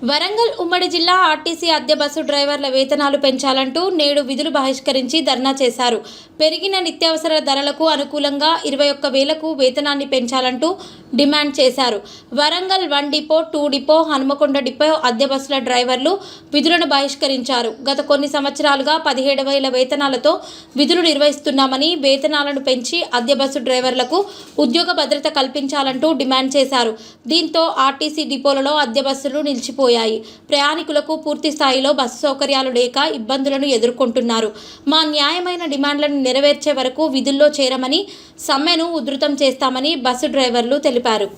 వరంగల్ ఉమ్మడి జిల్లా ఆర్టీసీ అద్దె బస్సు డ్రైవర్ల వేతనాలు పెంచాలంటూ నేడు విధులు బహిష్కరించి ధర్నా చేశారు. పెరిగిన నిత్యావసర ధరలకు అనుకూలంగా 21,000కు వేతనాన్ని పెంచాలంటూ డిమాండ్ చేశారు. Warangal 1 depot, 2 depot, Hanumakonda depot అద్దె బస్సుల డ్రైవర్లు విధులను బహిష్కరించారు. గత కొన్ని సంవత్సరాలుగా 17,000 వేతనాలతో విధులు నిర్వహిస్తున్నామని, వేతనాలను పెంచి అద్దె బస్సు డ్రైవర్లకు ఉద్యోగ భద్రత కల్పించాలంటూ డిమాండ్ చేశారు. దీంతో ఆర్టీసీ డిపోలలో అద్దె బస్సులు నిలిచిపోయాయి. ప్రయాణికులకు పూర్తి స్థాయిలో బస్సు సౌకర్యాలు లేక ఇబ్బందులను ఎదుర్కొంటున్నారు. మా న్యాయమైన డిమాండ్లను నెరవేర్చే వరకు విధుల్లో చేరమని, సమ్మెను ఉధృతం చేస్తామని బస్సు డ్రైవర్లు తెలిపారు.